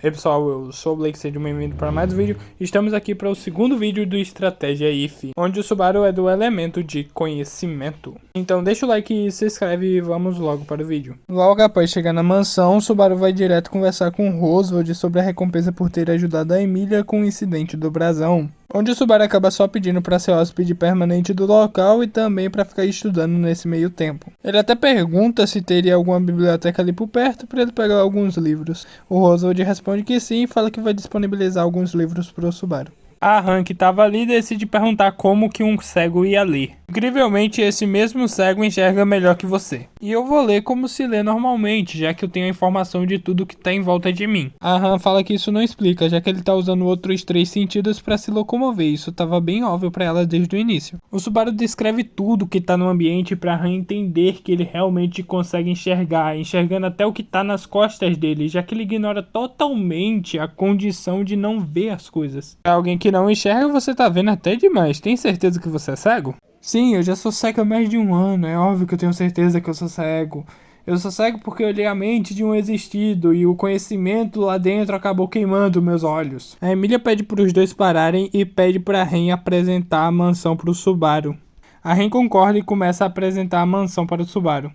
Pessoal, eu sou o Blake, seja bem-vindo para mais um vídeo. Estamos aqui para o segundo vídeo do Estratégia IF, onde o Subaru é do elemento de conhecimento. Então deixa o like e se inscreve e vamos logo para o vídeo. Logo após chegar na mansão, o Subaru vai direto conversar com o Oswald sobre a recompensa por ter ajudado a Emília com o incidente do brasão, onde o Subaru acaba só pedindo para ser hóspede permanente do local e também para ficar estudando nesse meio tempo. Ele até pergunta se teria alguma biblioteca ali por perto para ele pegar alguns livros. O Oswald responde que sim e fala que vai disponibilizar alguns livros para o Subaru. A Han, que estava ali, decide perguntar como que um cego ia ler. Incrivelmente, esse mesmo cego enxerga melhor que você. E eu vou ler como se lê normalmente, já que eu tenho a informação de tudo que está em volta de mim. A Han fala que isso não explica, já que ele está usando outros 3 sentidos para se locomover. Isso estava bem óbvio para ela desde o início. O Subaru descreve tudo que está no ambiente para Han entender que ele realmente consegue enxergar, enxergando até o que está nas costas dele, já que ele ignora totalmente a condição de não ver as coisas. Pra alguém que não enxerga, você tá vendo até demais. Tem certeza que você é cego? Sim, eu já sou cego há mais de um ano. É óbvio que eu tenho certeza que eu sou cego. Eu sou cego porque eu olhei a mente de um existido e o conhecimento lá dentro acabou queimando meus olhos. A Emília pede para os dois pararem e pede para Ren apresentar a mansão para o Subaru. A Ren concorda e começa a apresentar a mansão para o Subaru.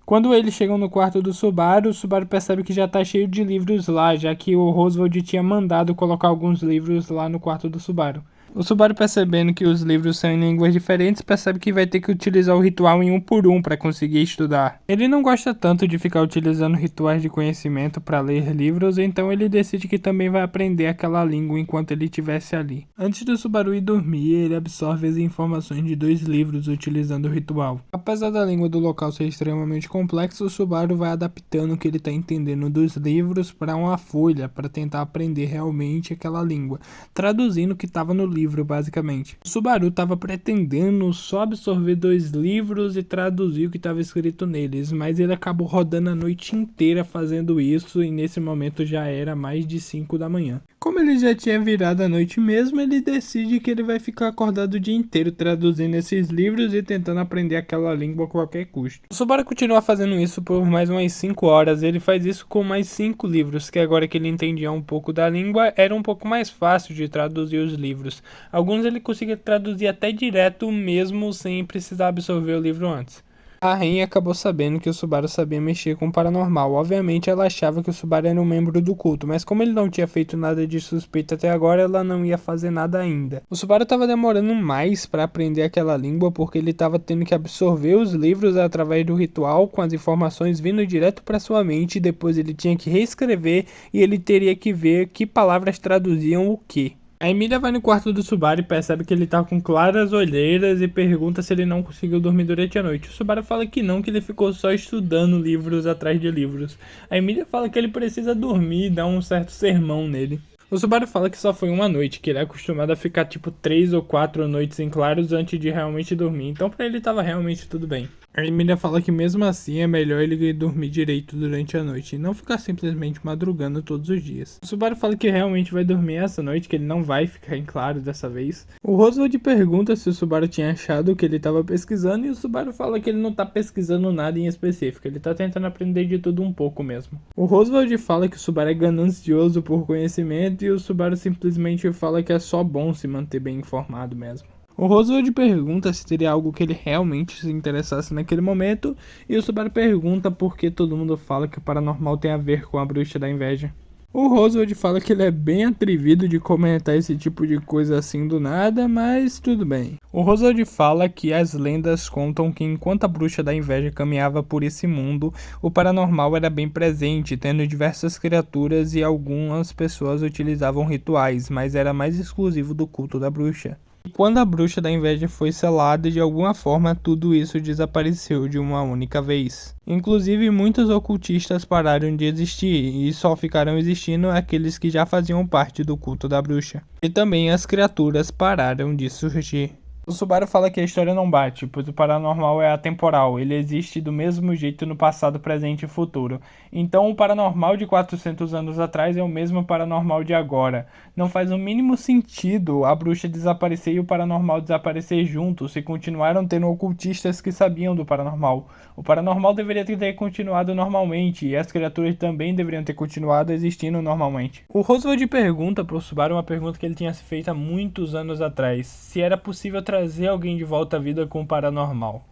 Quando eles chegam no quarto do Subaru, o Subaru percebe que já tá cheio de livros lá, já que o Oswald tinha mandado colocar alguns livros lá no quarto do Subaru. O Subaru, percebendo que os livros são em línguas diferentes, percebe que vai ter que utilizar o ritual em um por um para conseguir estudar. Ele não gosta tanto de ficar utilizando rituais de conhecimento para ler livros, então ele decide que também vai aprender aquela língua enquanto ele estivesse ali. Antes do Subaru ir dormir, ele absorve as informações de 2 livros utilizando o ritual. Apesar da língua do local ser extremamente complexa, o Subaru vai adaptando o que ele está entendendo dos livros para uma folha para tentar aprender realmente aquela língua, traduzindo o que estava no livro basicamente. O Subaru estava pretendendo só absorver 2 livros e traduzir o que estava escrito neles, mas ele acabou rodando a noite inteira fazendo isso e nesse momento já era mais de 5 da manhã. Como ele já tinha virado a noite mesmo, ele decide que ele vai ficar acordado o dia inteiro traduzindo esses livros e tentando aprender aquela língua a qualquer custo. O Subaru continua fazendo isso por mais umas 5 horas, ele faz isso com mais 5 livros, que agora que ele entendia um pouco da língua, era um pouco mais fácil de traduzir os livros. Alguns ele conseguia traduzir até direto mesmo sem precisar absorver o livro antes. A rainha acabou sabendo que o Subaru sabia mexer com o paranormal. Obviamente ela achava que o Subaru era um membro do culto, mas como ele não tinha feito nada de suspeito até agora, ela não ia fazer nada ainda. O Subaru estava demorando mais para aprender aquela língua porque ele estava tendo que absorver os livros através do ritual, com as informações vindo direto para sua mente, e depois ele tinha que reescrever e ele teria que ver que palavras traduziam o que. A Emília vai no quarto do Subaru e percebe que ele tá com claras olheiras e pergunta se ele não conseguiu dormir durante a noite. O Subaru fala que não, que ele ficou só estudando livros atrás de livros. A Emília fala que ele precisa dormir e dá um certo sermão nele. O Subaru fala que só foi uma noite, que ele é acostumado a ficar tipo 3 ou 4 noites em claros antes de realmente dormir, então pra ele tava realmente tudo bem. A Emília fala que mesmo assim é melhor ele dormir direito durante a noite e não ficar simplesmente madrugando todos os dias. O Subaru fala que realmente vai dormir essa noite, que ele não vai ficar em claro dessa vez. O Oswald pergunta se o Subaru tinha achado o que ele estava pesquisando e o Subaru fala que ele não tá pesquisando nada em específico, ele tá tentando aprender de tudo um pouco mesmo. O Oswald fala que o Subaru é ganancioso por conhecimento e o Subaru simplesmente fala que é só bom se manter bem informado mesmo. O Oswald pergunta se teria algo que ele realmente se interessasse naquele momento, e o Subaru pergunta por que todo mundo fala que o paranormal tem a ver com a bruxa da inveja. O Oswald fala que ele é bem atrevido de comentar esse tipo de coisa assim do nada, mas tudo bem. O Oswald fala que as lendas contam que enquanto a bruxa da inveja caminhava por esse mundo, o paranormal era bem presente, tendo diversas criaturas e algumas pessoas utilizavam rituais, mas era mais exclusivo do culto da bruxa. E quando a bruxa da inveja foi selada, de alguma forma tudo isso desapareceu de uma única vez. Inclusive muitos ocultistas pararam de existir e só ficaram existindo aqueles que já faziam parte do culto da bruxa. E também as criaturas pararam de surgir. O Subaru fala que a história não bate, pois o paranormal é atemporal, ele existe do mesmo jeito no passado, presente e futuro. Então o paranormal de 400 anos atrás é o mesmo paranormal de agora. Não faz o mínimo sentido a bruxa desaparecer e o paranormal desaparecer juntos, se continuaram tendo ocultistas que sabiam do paranormal. O paranormal deveria ter continuado normalmente, e as criaturas também deveriam ter continuado existindo normalmente. O Roswald pergunta pro Subaru uma pergunta que ele tinha feito há muitos anos atrás, se era possível trazer alguém de volta à vida com o paranormal.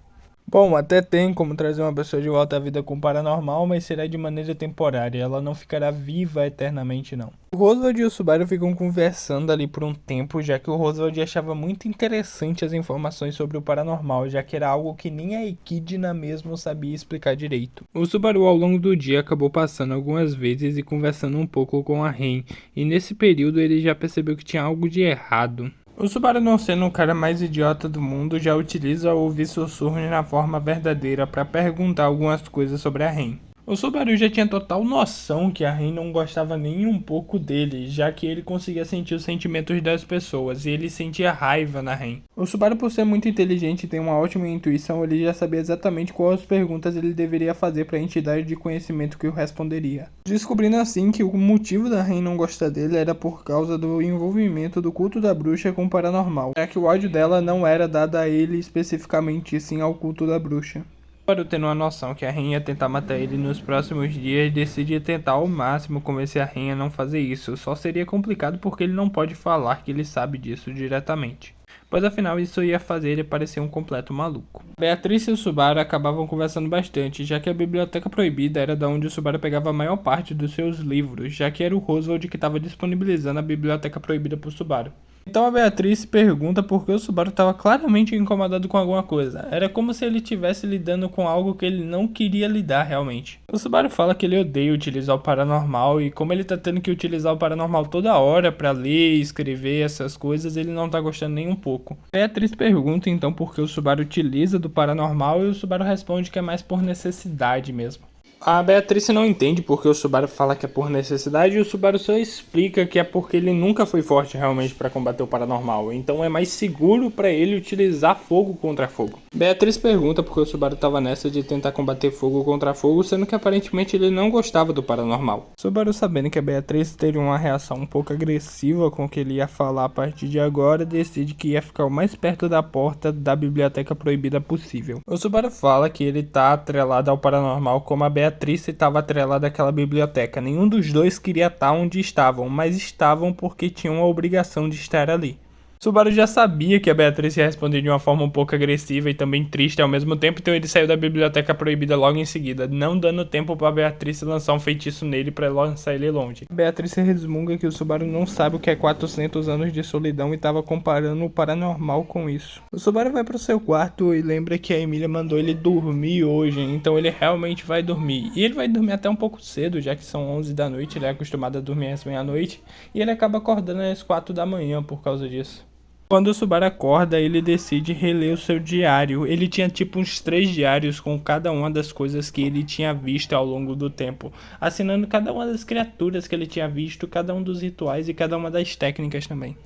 Bom, até tem como trazer uma pessoa de volta à vida com o paranormal, mas será de maneira temporária, ela não ficará viva eternamente não. O Roswald e o Subaru ficam conversando ali por um tempo, já que o Roswald achava muito interessante as informações sobre o paranormal, já que era algo que nem a Equidna mesmo sabia explicar direito. O Subaru ao longo do dia acabou passando algumas vezes e conversando um pouco com a Ren, e nesse período ele já percebeu que tinha algo de errado. O Subaru, não sendo o cara mais idiota do mundo, já utiliza o ouvir sussurros na forma verdadeira para perguntar algumas coisas sobre a Ren. O Subaru já tinha total noção que a Ren não gostava nem um pouco dele, já que ele conseguia sentir os sentimentos das pessoas e ele sentia raiva na Ren. O Subaru, por ser muito inteligente e ter uma ótima intuição, ele já sabia exatamente quais perguntas ele deveria fazer para a entidade de conhecimento que o responderia. Descobrindo assim que o motivo da Ren não gostar dele era por causa do envolvimento do culto da bruxa com o paranormal, já que o ódio dela não era dado a ele especificamente, sim ao culto da bruxa. Subaru, tendo uma noção que a Ren ia tentar matar ele nos próximos dias, decide tentar ao máximo convencer a Ren a não fazer isso. Só seria complicado porque ele não pode falar que ele sabe disso diretamente, pois afinal isso ia fazer ele parecer um completo maluco. Beatriz e o Subaru acabavam conversando bastante, já que a Biblioteca Proibida era da onde o Subaru pegava a maior parte dos seus livros, já que era o Roswald que estava disponibilizando a Biblioteca Proibida para o Subaru. Então a Beatriz se pergunta por que o Subaru estava claramente incomodado com alguma coisa. Era como se ele estivesse lidando com algo que ele não queria lidar realmente. O Subaru fala que ele odeia utilizar o paranormal e como ele tá tendo que utilizar o paranormal toda hora para ler e escrever essas coisas, ele não tá gostando nem um pouco. A Beatriz pergunta então por que o Subaru utiliza do paranormal e o Subaru responde que é mais por necessidade mesmo. A Beatriz não entende porque o Subaru fala que é por necessidade e o Subaru só explica que é porque ele nunca foi forte realmente para combater o paranormal, então é mais seguro para ele utilizar fogo contra fogo. Beatriz pergunta porque o Subaru estava nessa de tentar combater fogo contra fogo, sendo que aparentemente ele não gostava do paranormal. Subaru, sabendo que a Beatriz teria uma reação um pouco agressiva com o que ele ia falar a partir de agora, decide que ia ficar o mais perto da porta da Biblioteca Proibida possível. O Subaru fala que ele tá atrelado ao paranormal como a Beatriz estava atrelada àquela biblioteca. Nenhum dos dois queria estar onde estavam, mas estavam porque tinham a obrigação de estar ali. Subaru já sabia que a Beatriz ia responder de uma forma um pouco agressiva e também triste ao mesmo tempo, então ele saiu da Biblioteca Proibida logo em seguida, não dando tempo para Beatriz lançar um feitiço nele para lançar ele longe. Beatriz resmunga que o Subaru não sabe o que é 400 anos de solidão e estava comparando o paranormal com isso. O Subaru vai para o seu quarto e lembra que a Emília mandou ele dormir hoje, então ele realmente vai dormir. E ele vai dormir até um pouco cedo, já que são 11 da noite, ele é acostumado a dormir às meia-noite, e ele acaba acordando às 4 da manhã por causa disso. Quando o Subaru acorda, ele decide reler o seu diário. Ele tinha tipo uns 3 diários com cada uma das coisas que ele tinha visto ao longo do tempo, assinando cada uma das criaturas que ele tinha visto, cada um dos rituais e cada uma das técnicas também.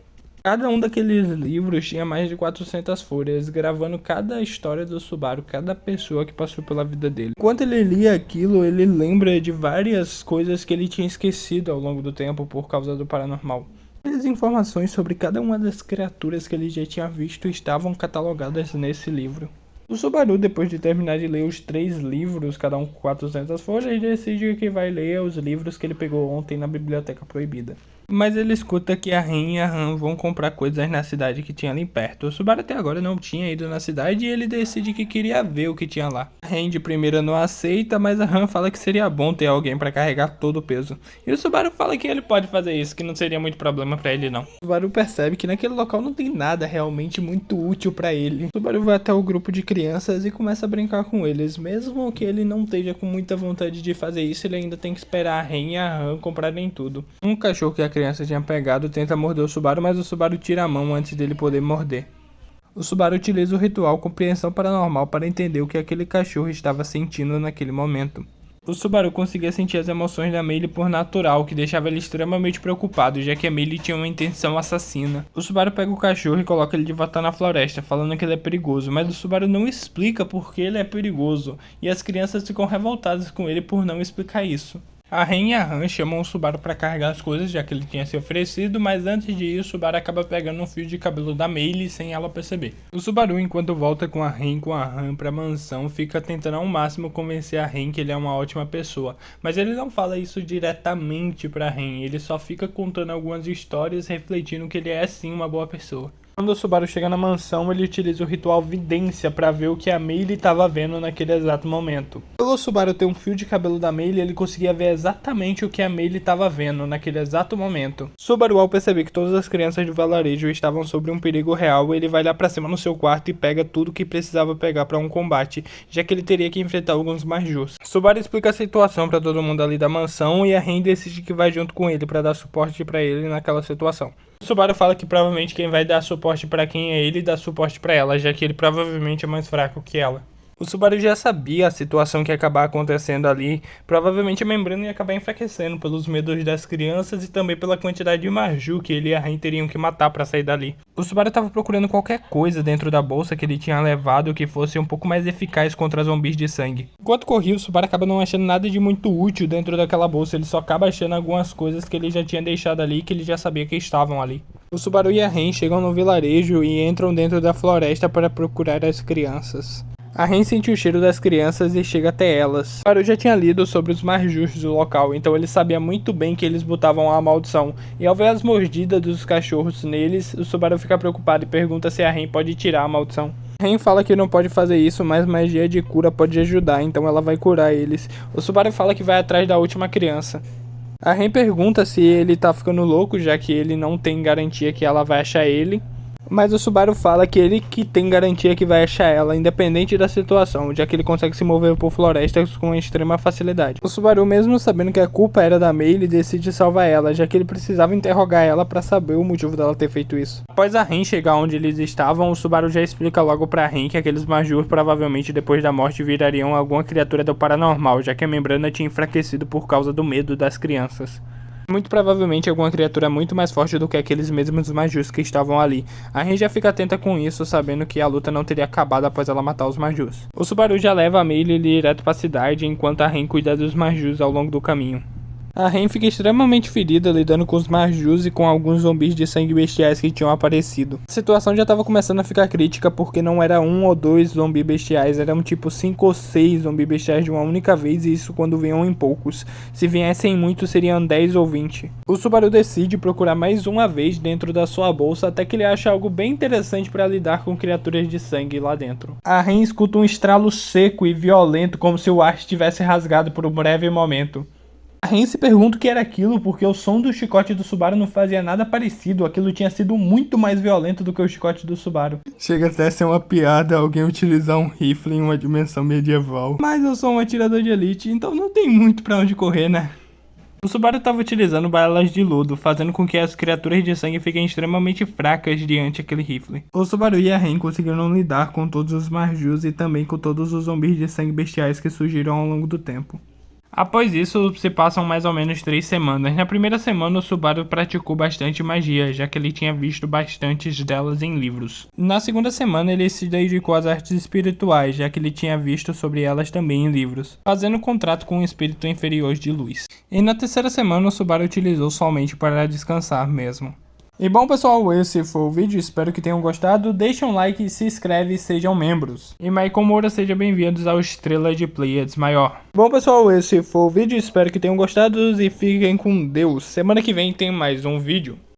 Cada um daqueles livros tinha mais de 400 folhas, gravando cada história do Subaru, cada pessoa que passou pela vida dele. Enquanto ele lia aquilo, ele lembra de várias coisas que ele tinha esquecido ao longo do tempo por causa do paranormal. As informações sobre cada uma das criaturas que ele já tinha visto estavam catalogadas nesse livro. O Subaru, depois de terminar de ler os 3 livros, cada um com 400 folhas, decide que vai ler os livros que ele pegou ontem na Biblioteca Proibida. Mas ele escuta que a Ren e a Han vão comprar coisas na cidade que tinha ali perto. O Subaru até agora não tinha ido na cidade e ele decide que queria ver o que tinha lá. A Ren de primeira não aceita, mas a Han fala que seria bom ter alguém para carregar todo o peso. E o Subaru fala que ele pode fazer isso, que não seria muito problema para ele não. O Subaru percebe que naquele local não tem nada realmente muito útil para ele. O Subaru vai até o grupo de crianças e começa a brincar com eles. Mesmo que ele não esteja com muita vontade de fazer isso, ele ainda tem que esperar a Ren e a Han comprarem tudo. Um cachorro que a criança tinha pegado tenta morder o Subaru, mas o Subaru tira a mão antes dele poder morder. O Subaru utiliza o ritual Compreensão Paranormal para entender o que aquele cachorro estava sentindo naquele momento. O Subaru conseguia sentir as emoções da Meili por natural, o que deixava ele extremamente preocupado, já que a Meili tinha uma intenção assassina. O Subaru pega o cachorro e coloca ele de volta na floresta, falando que ele é perigoso, mas o Subaru não explica por que ele é perigoso, e as crianças ficam revoltadas com ele por não explicar isso. A Ren e a Han chamam o Subaru para carregar as coisas, já que ele tinha se oferecido, mas antes de ir, o Subaru acaba pegando um fio de cabelo da Meili sem ela perceber. O Subaru, enquanto volta com a Ren e com a Han para a mansão, fica tentando ao máximo convencer a Ren que ele é uma ótima pessoa, mas ele não fala isso diretamente para a Ren, ele só fica contando algumas histórias refletindo que ele é sim uma boa pessoa. Quando o Subaru chega na mansão, ele utiliza o ritual Vidência para ver o que a Meili estava vendo naquele exato momento. Pelo Subaru ter um fio de cabelo da Meili, ele conseguia ver exatamente o que a Meili estava vendo naquele exato momento. Subaru, ao perceber que todas as crianças do vilarejo estavam sob um perigo real, ele vai lá para cima no seu quarto e pega tudo que precisava pegar para um combate, já que ele teria que enfrentar alguns Marjus. Subaru explica a situação para todo mundo ali da mansão e a Ren decide que vai junto com ele para dar suporte para ele naquela situação. O Subaru fala que provavelmente quem vai dar suporte para quem é ele dá suporte para ela, já que ele provavelmente é mais fraco que ela. O Subaru já sabia a situação que ia acabar acontecendo ali, provavelmente a membrana ia acabar enfraquecendo pelos medos das crianças e também pela quantidade de Marju que ele e a Ren teriam que matar para sair dali. O Subaru estava procurando qualquer coisa dentro da bolsa que ele tinha levado que fosse um pouco mais eficaz contra zumbis de sangue. Enquanto corria, o Subaru acaba não achando nada de muito útil dentro daquela bolsa, ele só acaba achando algumas coisas que ele já tinha deixado ali e que ele já sabia que estavam ali. O Subaru e a Ren chegam no vilarejo e entram dentro da floresta para procurar as crianças. A Ren sente o cheiro das crianças e chega até elas. O Subaru já tinha lido sobre os Marjus do local, então ele sabia muito bem que eles botavam a maldição. E ao ver as mordidas dos cachorros neles, o Subaru fica preocupado e pergunta se a Ren pode tirar a maldição. A Ren fala que não pode fazer isso, mas magia de cura pode ajudar, então ela vai curar eles. O Subaru fala que vai atrás da última criança. A Ren pergunta se ele tá ficando louco, já que ele não tem garantia que ela vai achar ele. Mas o Subaru fala que ele que tem garantia que vai achar ela, independente da situação, já que ele consegue se mover por florestas com extrema facilidade. O Subaru, mesmo sabendo que a culpa era da Meili, decide salvar ela, já que ele precisava interrogar ela para saber o motivo dela ter feito isso. Após a Ren chegar onde eles estavam, o Subaru já explica logo pra Ren que aqueles Marjus provavelmente depois da morte virariam alguma criatura do paranormal, já que a membrana tinha enfraquecido por causa do medo das crianças. Muito provavelmente alguma criatura muito mais forte do que aqueles mesmos Marjus que estavam ali. A Ren já fica atenta com isso, sabendo que a luta não teria acabado após ela matar os Marjus. O Subaru já leva a Meili direto para a cidade, enquanto a Ren cuida dos Marjus ao longo do caminho. A Ren fica extremamente ferida lidando com os Marjus e com alguns zumbis de sangue bestiais que tinham aparecido. A situação já estava começando a ficar crítica porque não era um ou dois zumbis bestiais, eram tipo 5 ou 6 zumbis bestiais de uma única vez, e isso quando vinham em poucos. Se viessem muitos seriam 10 ou 20. O Subaru decide procurar mais uma vez dentro da sua bolsa até que ele acha algo bem interessante para lidar com criaturas de sangue lá dentro. A Ren escuta um estralo seco e violento como se o ar estivesse rasgado por um breve momento. A Ren se pergunta o que era aquilo, porque o som do chicote do Subaru não fazia nada parecido, aquilo tinha sido muito mais violento do que o chicote do Subaru. Chega até a ser uma piada alguém utilizar um rifle em uma dimensão medieval. Mas eu sou um atirador de elite, então não tem muito pra onde correr, né? O Subaru estava utilizando balas de lodo, fazendo com que as criaturas de sangue fiquem extremamente fracas diante daquele rifle. O Subaru e a Ren conseguiram lidar com todos os Marjus e também com todos os zumbis de sangue bestiais que surgiram ao longo do tempo. Após isso, se passam mais ou menos 3 semanas. Na primeira semana, o Subaru praticou bastante magia, já que ele tinha visto bastantes delas em livros. Na segunda semana, ele se dedicou às artes espirituais, já que ele tinha visto sobre elas também em livros, fazendo contrato com um espírito inferior de luz. E na terceira semana, o Subaru utilizou somente para descansar mesmo. E bom pessoal, esse foi o vídeo, espero que tenham gostado, deixem um like, se inscreve e sejam membros. E Maicon Moura, sejam bem-vindos ao Estrela de Pleiades Maior. Bom pessoal, esse foi o vídeo, espero que tenham gostado e fiquem com Deus. Semana que vem tem mais um vídeo.